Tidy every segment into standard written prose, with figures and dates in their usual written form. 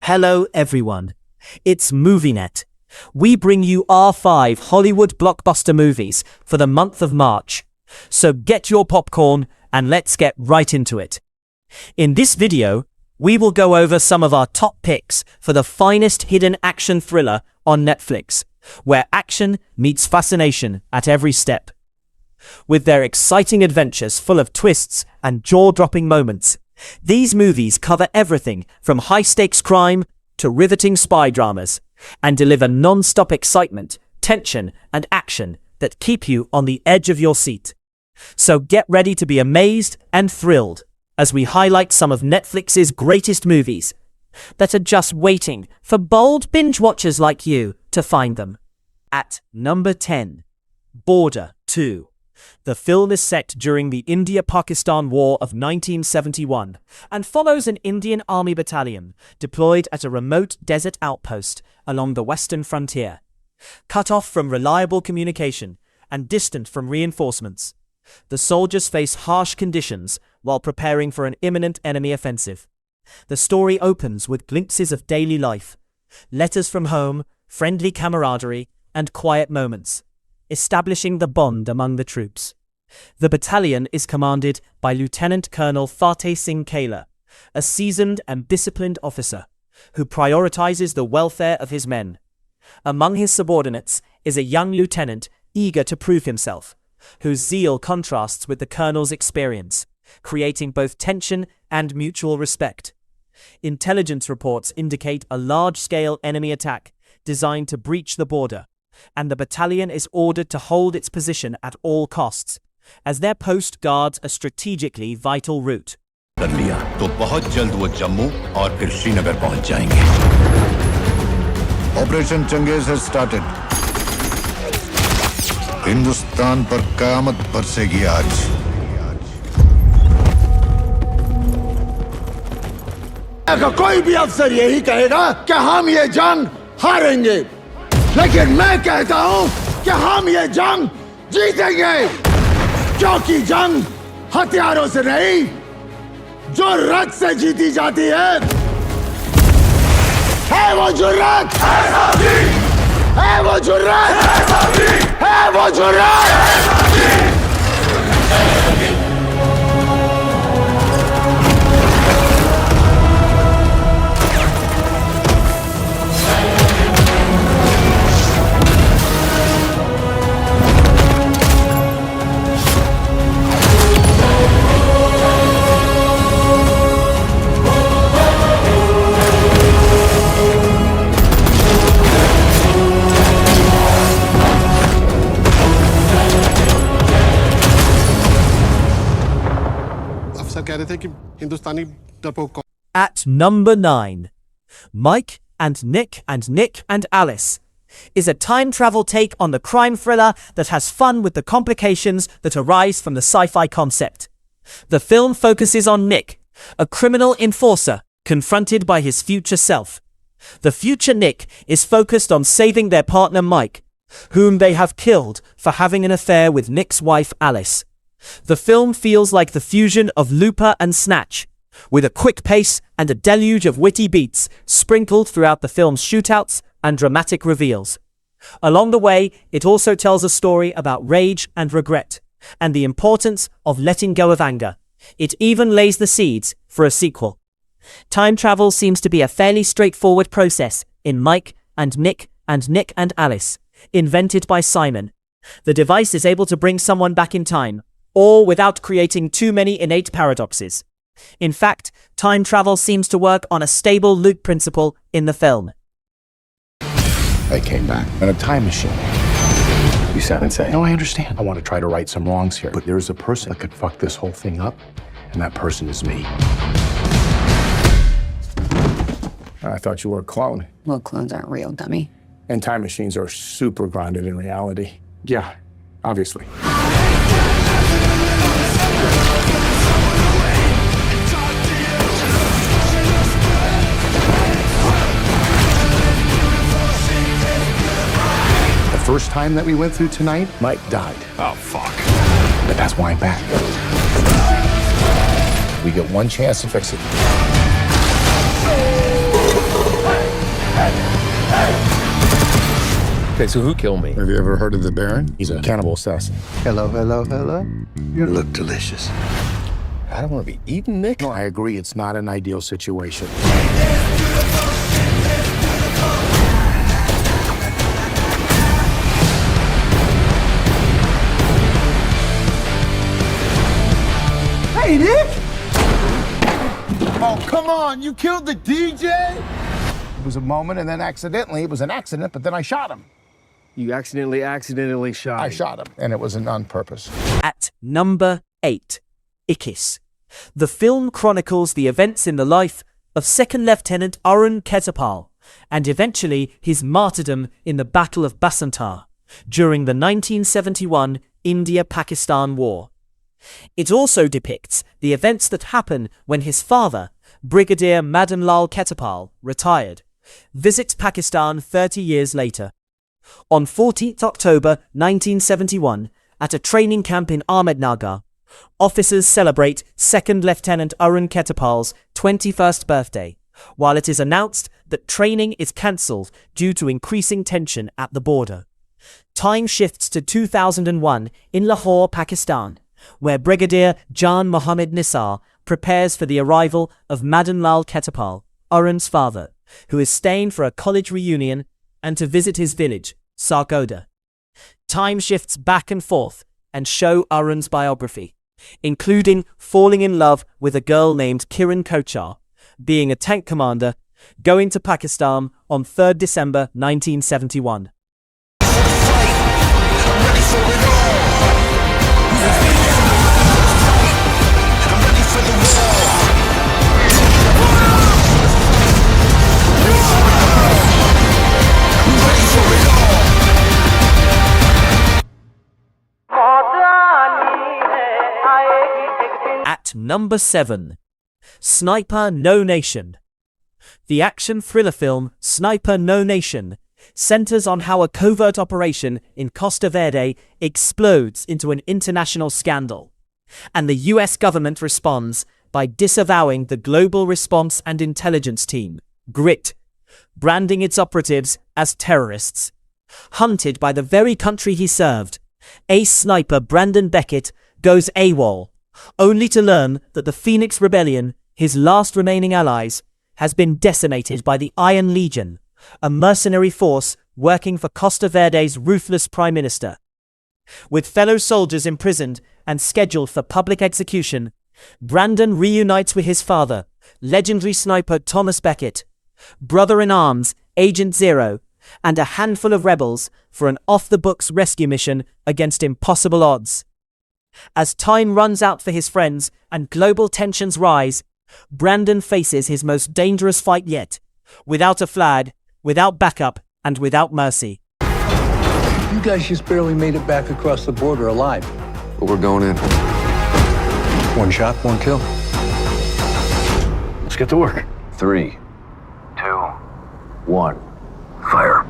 Hello everyone, it's MOVIENET. We bring you our 5 Hollywood blockbuster movies for the month of March. So get your popcorn and let's get right into it. In this video, we will go over some of our top picks for the finest hidden action thriller on Netflix, where action meets fascination at every step. With their exciting adventures full of twists and jaw-dropping moments, these movies cover everything from high-stakes crime to riveting spy dramas and deliver non-stop excitement, tension, and action that keep you on the edge of your seat. So get ready to be amazed and thrilled as we highlight some of Netflix's greatest movies that are just waiting for bold binge watchers like you to find them. At number 10, Border 2. The film is set during the India-Pakistan War of 1971 and follows an Indian Army battalion deployed at a remote desert outpost along the western frontier. Cut off from reliable communication and distant from reinforcements, the soldiers face harsh conditions while preparing for an imminent enemy offensive. The story opens with glimpses of daily life, letters from home, friendly camaraderie, and quiet moments, establishing the bond among the troops. The battalion is commanded by Lieutenant Colonel Fateh Singh Kaila, a seasoned and disciplined officer who prioritizes the welfare of his men. Among his subordinates is a young lieutenant eager to prove himself, whose zeal contrasts with the colonel's experience, creating both tension and mutual respect. Intelligence reports indicate a large-scale enemy attack designed to breach the border, and the battalion is ordered to hold its position at all costs, as their post guards a strategically vital route. कर लिया तो बहुत जल्द वो जम्मू और फिर श्रीनगर पहुंच जाएंगे। ऑपरेशन चंगेज has started. हिंदुस्तान पर क़यामत बरसेगी आज। कोई भी अफसर यही कहेगा कि हम ये जंग हारेंगे, लेकिन मैं कहता हूं कि हम ये जंग जीतेंगे, क्योंकि जंग हथियारों से नहीं, जुर्रत से जीती जाती है वो जुर्रत, है वो जुर्रत, है वो जुर्रत। At number 9, Mike and Nick and Alice is a time travel take on the crime thriller that has fun with the complications that arise from the sci-fi concept. The film focuses on Nick, a criminal enforcer confronted by his future self. The future Nick is focused on saving their partner Mike, whom they have killed for having an affair with Nick's wife Alice. The film feels like the fusion of Looper and Snatch, with a quick pace and a deluge of witty beats sprinkled throughout the film's shootouts and dramatic reveals. Along the way, it also tells a story about rage and regret, and the importance of letting go of anger. It even lays the seeds for a sequel. Time travel seems to be a fairly straightforward process in Mike and Nick and Alice, invented by Simon. The device is able to bring someone back in time, all without creating too many innate paradoxes. In fact, time travel seems to work on a stable loop principle in the film. I came back in a time machine. You sound insane. No, I understand. I want to try to right some wrongs here, but there's a person that could fuck this whole thing up, and that person is me. I thought you were a clone. Well, clones aren't real, dummy. And time machines are super grounded in reality. Yeah, obviously. The first time that we went through tonight, Mike died. Oh fuck. But that's why I'm back. We get one chance to fix it. Okay, so who killed me? Have you ever heard of the Baron? He's a cannibal assassin. Hello, hello, hello. You look delicious. I don't want to be eaten, Nick. No, I agree. It's not an ideal situation. Hey, Nick! Oh, come on, you killed the DJ? It was a moment, and then accidentally, it was an accident, but then I shot him. You accidentally shot I him. shot him, and it wasn't on purpose. At number 8, Ikis. The film chronicles the events in the life of Second Lieutenant Arun Ketapal and eventually his martyrdom in the Battle of Basantar during the 1971 India-Pakistan War. It also depicts the events that happen when his father, Brigadier Madan Lal Ketapal, retired, visits Pakistan 30 years later. On 14th October 1971, at a training camp in Ahmednagar, officers celebrate Second Lieutenant Arun Ketapal's 21st birthday, while it is announced that training is cancelled due to increasing tension at the border. Time shifts to 2001 in Lahore, Pakistan, where Brigadier Jan Mohammed Nisar prepares for the arrival of Madan Lal Ketapal, Arun's father, who is staying for a college reunion and to visit his village, Sargodha. Time shifts back and forth and show Arun's biography, including falling in love with a girl named Kiran Kochar, being a tank commander, going to Pakistan on 3rd December 1971. At number 7, Sniper No Nation. The action thriller film Sniper No Nation centers on how a covert operation in Costa Verde explodes into an international scandal, and the US government responds by disavowing the Global Response and Intelligence Team, GRIT, branding its operatives as terrorists. Hunted by the very country he served, ace sniper Brandon Beckett goes AWOL, only to learn that the Phoenix Rebellion, his last remaining allies, has been decimated by the Iron Legion, a mercenary force working for Costa Verde's ruthless prime minister. With fellow soldiers imprisoned and scheduled for public execution, Brandon reunites with his father, legendary sniper Thomas Beckett, brother-in-arms Agent Zero, and a handful of rebels for an off-the-books rescue mission against impossible odds. As time runs out for his friends and global tensions rise, Brandon faces his most dangerous fight yet, without a flag, without backup, and without mercy. You guys just barely made it back across the border alive. But we're going in. One shot, one kill. Let's get to work. 3, 2, 1. Fire.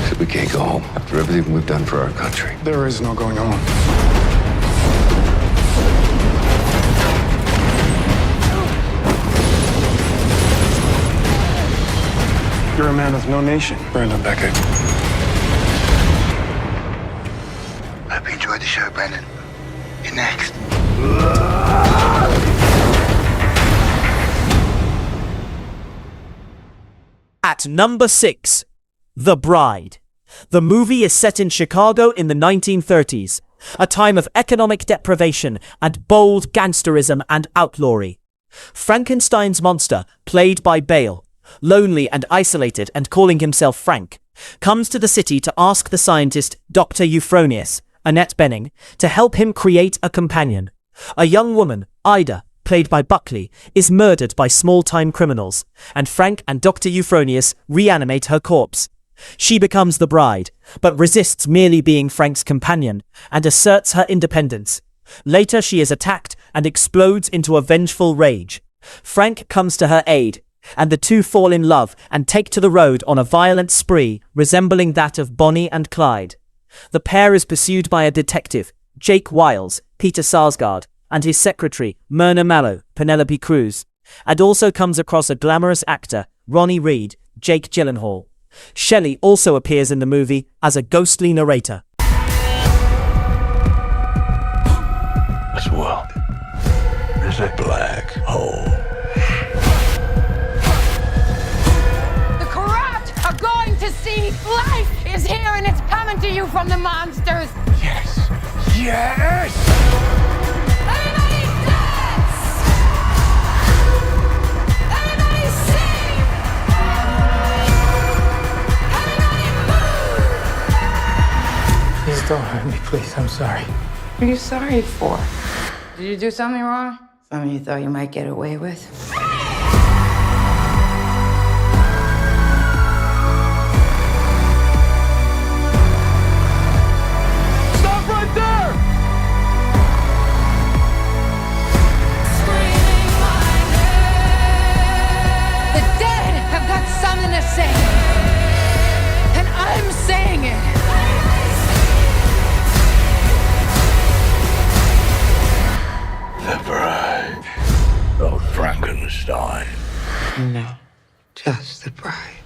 Said we can't go home after everything we've done for our country. There is no going home. You're a man of no nation, Brandon Beckett. Hope you enjoyed the show, Brandon. You're next. At number 6, The Bride. The movie is set in Chicago in the 1930s, a time of economic deprivation and bold gangsterism and outlawry. Frankenstein's monster, played by Bale, lonely and isolated and calling himself Frank, comes to the city to ask the scientist Dr. Euphronius, Annette Bening, to help him create a companion. A young woman, Ida, played by Buckley, is murdered by small-time criminals, and Frank and Dr. Euphronius reanimate her corpse. She becomes the bride, but resists merely being Frank's companion and asserts her independence. Later she is attacked and explodes into a vengeful rage. Frank comes to her aid, and the two fall in love and take to the road on a violent spree resembling that of Bonnie and Clyde. The pair is pursued by a detective, Jake Wiles, Peter Sarsgaard, and his secretary, Myrna Mallow, Penelope Cruz. and also comes across a glamorous actor, Ronnie Reed, Jake Gyllenhaal. Shelley also appears in the movie as a ghostly narrator. This world is a black hole. The corrupt are going to see life is here and it's coming to you from the monsters. Yes! Yes! Everybody dance! Everybody sing! Everybody move! Please don't hurt me, please. I'm sorry. What are you sorry for? Did you do something wrong? Something you thought you might get away with? Stop right there! The dead have got something to say. And I'm saying it. The bride of Frankenstein. No, just the bride.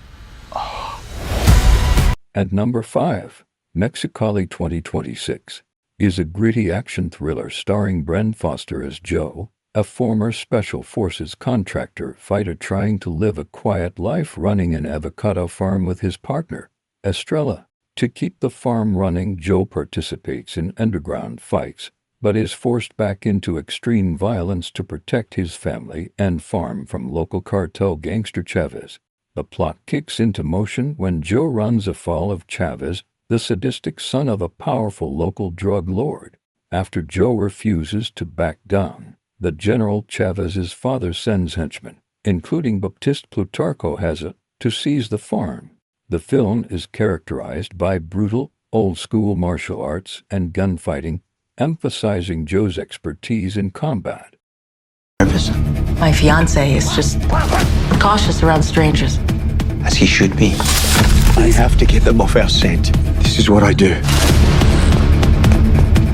At number 5, Mexicali 2026 is a gritty action thriller starring Bren Foster as Joe, a former Special Forces contractor fighter trying to live a quiet life running an avocado farm with his partner, Estrella. To keep the farm running, Joe participates in underground fights, but is forced back into extreme violence to protect his family and farm from local cartel gangster Chavez. The plot kicks into motion when Joe runs afoul of Chavez, the sadistic son of a powerful local drug lord. After Joe refuses to back down, the General Chavez's father sends henchmen, including Baptiste Plutarco Haza, to seize the farm. The film is characterized by brutal, old-school martial arts and gunfighting, emphasizing Joe's expertise in combat. My fiancé is just cautious around strangers. As he should be. I have to get them off our scent. This is what I do.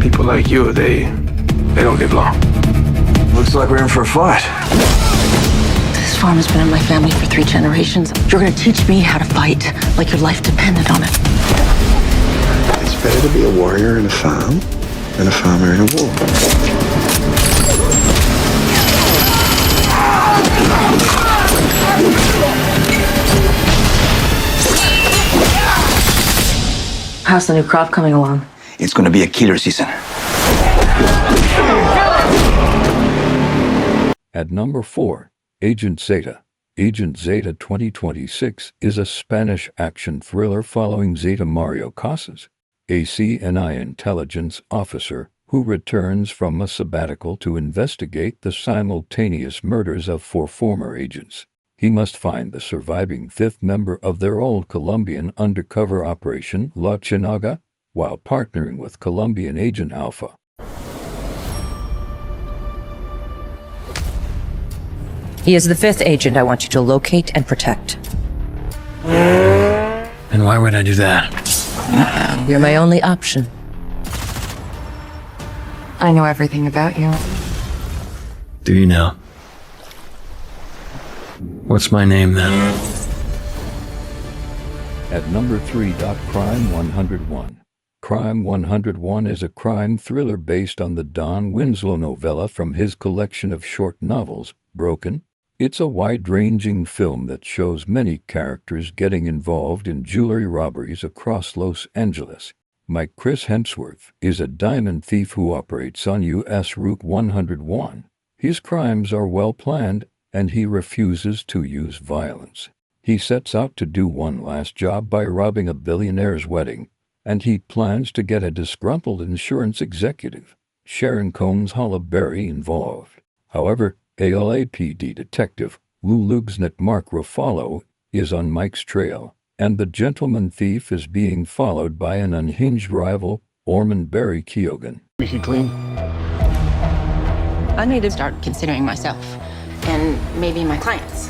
People like you, they don't live long. Looks like we're in for a fight. This farm has been in my family for 3 generations. You're gonna teach me how to fight like your life depended on it. It's better to be a warrior in a farm than a farmer in a war. How's the new crop coming along? It's gonna be a killer season. At number 4, Agent Zeta. Agent Zeta 2026 is a Spanish action thriller following Zeta Mario Casas, a CNI intelligence officer who returns from a sabbatical to investigate the simultaneous murders of 4 former agents. He must find the surviving 5th member of their old Colombian undercover operation, La Chinaga, while partnering with Colombian Agent Alpha. He is the 5th agent I want you to locate and protect. And why would I do that? You're my only option. I know everything about you. Do you know? What's my name then? At number 3, Crime 101. Crime 101 is a crime thriller based on the Don Winslow novella from his collection of short novels, Broken. It's a wide-ranging film that shows many characters getting involved in jewelry robberies across Los Angeles. Chris Hemsworth is a diamond thief who operates on U.S. Route 101. His crimes are well-planned, and he refuses to use violence. He sets out to do one last job by robbing a billionaire's wedding, and he plans to get a disgruntled insurance executive, Sharon Combs Hollaberry, involved. However, LAPD detective Lou Lugsnick Mark Ruffalo is on Mike's trail, and the gentleman thief is being followed by an unhinged rival, Ormond Barry Keoghan. We can clean. I need to start considering myself and maybe my clients.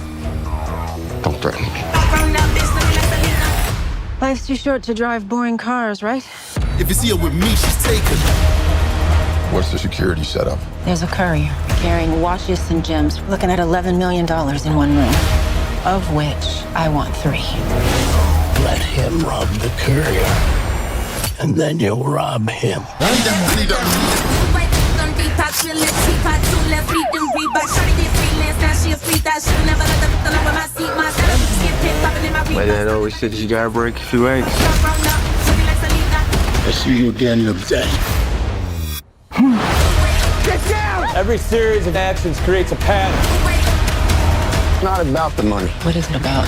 Don't threaten me. Life's too short to drive boring cars, right? If you see her with me, she's taken. What's the security setup? There's a courier carrying watches and gems, looking at $11 million in one room, of which I want 3. Let him rob the courier, and then you'll rob him. My dad always said you gotta break a few eggs. I see you at the end of the day. Get down! Every series of actions creates a pattern. It's not about the money. What is it about?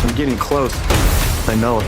I'm getting close. I know it.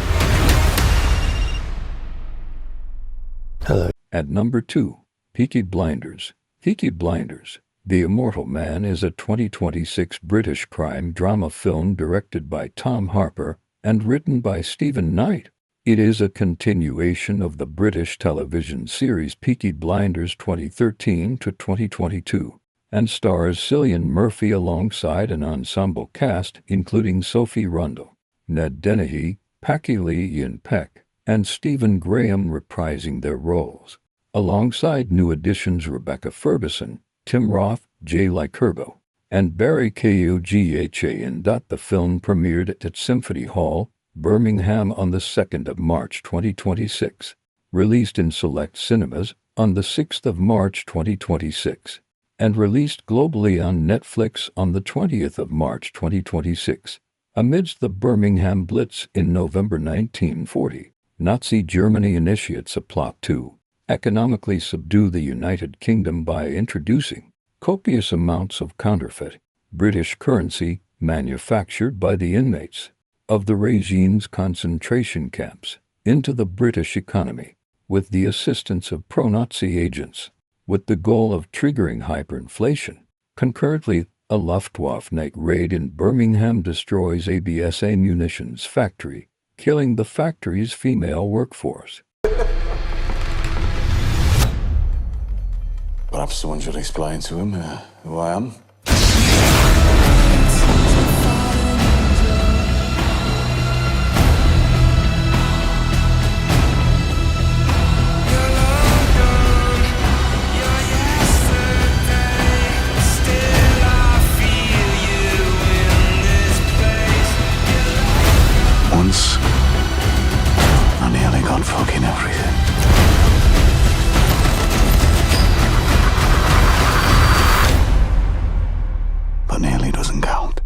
Hello. At number 2, Peaky Blinders. Peaky Blinders, The Immortal Man is a 2026 British crime drama film directed by Tom Harper and written by Stephen Knight. It is a continuation of the British television series Peaky Blinders 2013 to 2022 and stars Cillian Murphy alongside an ensemble cast including Sophie Rundle, Ned Dennehy, Packy Lee Ian Peck, and Stephen Graham reprising their roles, alongside new additions Rebecca Ferguson, Tim Roth, Jay Lycurgo, and Barry Koughan. The film premiered at Symphony Hall, Birmingham on the 2nd of March 2026, released in select cinemas on the 6th of March 2026, and released globally on Netflix on the 20th of March 2026. Amidst the Birmingham Blitz in November 1940, Nazi Germany initiates a plot to economically subdue the United Kingdom by introducing copious amounts of counterfeit British currency manufactured by the inmates of the regime's concentration camps into the British economy with the assistance of pro-Nazi agents, with the goal of triggering hyperinflation. Concurrently, a Luftwaffe night raid in Birmingham destroys ABSA munitions factory, killing the factory's female workforce. Perhaps someone should explain to him who I am. Once, I nearly got fucking everything. But nearly doesn't count.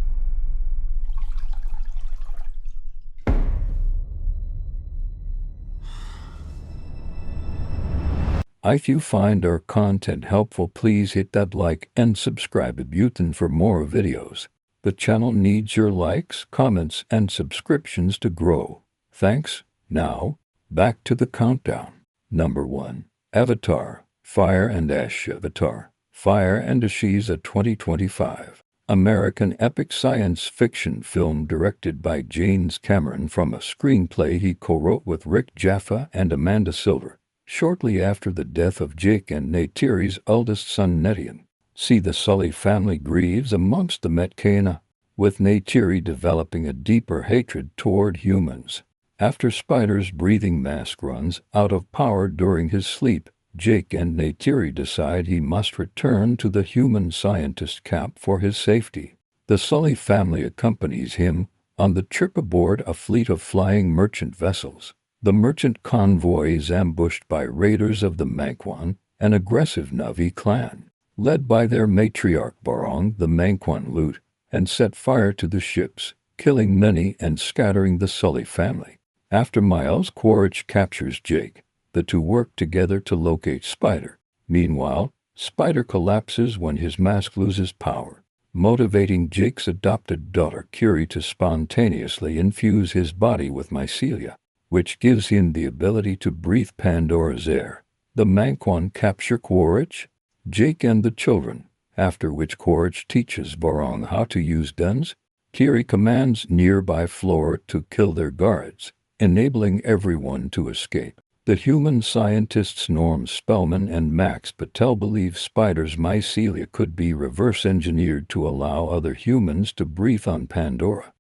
If you find our content helpful, please hit that like and subscribe button for more videos. The channel needs your likes, comments, and subscriptions to grow. Thanks. Now, back to the countdown. Number 1. Avatar, Fire and Ash. Avatar, Fire and Ash is a 2025 American epic science fiction film directed by James Cameron from a screenplay he co-wrote with Rick Jaffa and Amanda Silver, shortly after the death of Jake and Neytiri's eldest son Netian. See the Sully family grieves amongst the Metcana, with Neytiri developing a deeper hatred toward humans. After Spider's breathing mask runs out of power during his sleep, Jake and Neytiri decide he must return to the human scientist camp for his safety. The Sully family accompanies him on the trip aboard a fleet of flying merchant vessels. The merchant convoy is ambushed by raiders of the Manquan, an aggressive Navi clan. Led by their matriarch Barong, the Manquan loot and set fire to the ships, killing many and scattering the Sully family. After Miles Quaritch captures Jake, the two work together to locate Spider. Meanwhile, Spider collapses when his mask loses power, motivating Jake's adopted daughter Curie to spontaneously infuse his body with mycelia, which gives him the ability to breathe Pandora's air. The Manquan capture Quaritch, Jake and the children, after which Quaritch teaches Barong how to use guns. Curie commands nearby Flora to kill their guards, enabling everyone to escape. The human scientists Norm Spellman and Max Patel believe Spider's mycelia could be reverse-engineered to allow other humans to breathe on Pandora.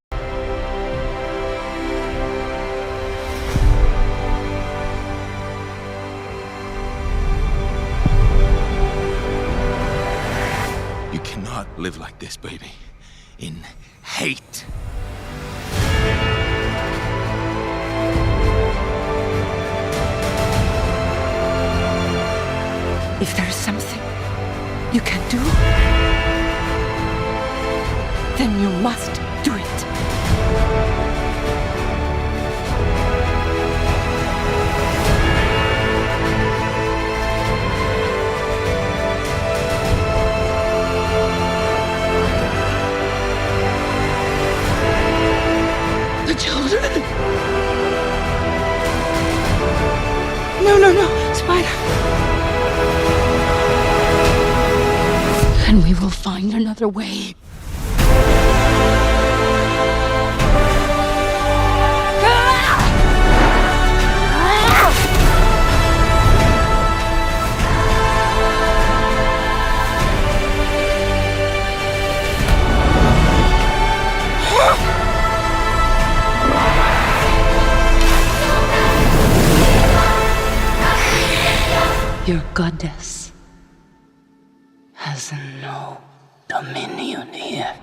live like this, baby. In hate. If there is something you can do, then you must do it. The children. No, no, no, Spider. And we will find another way. Your goddess has no dominion here.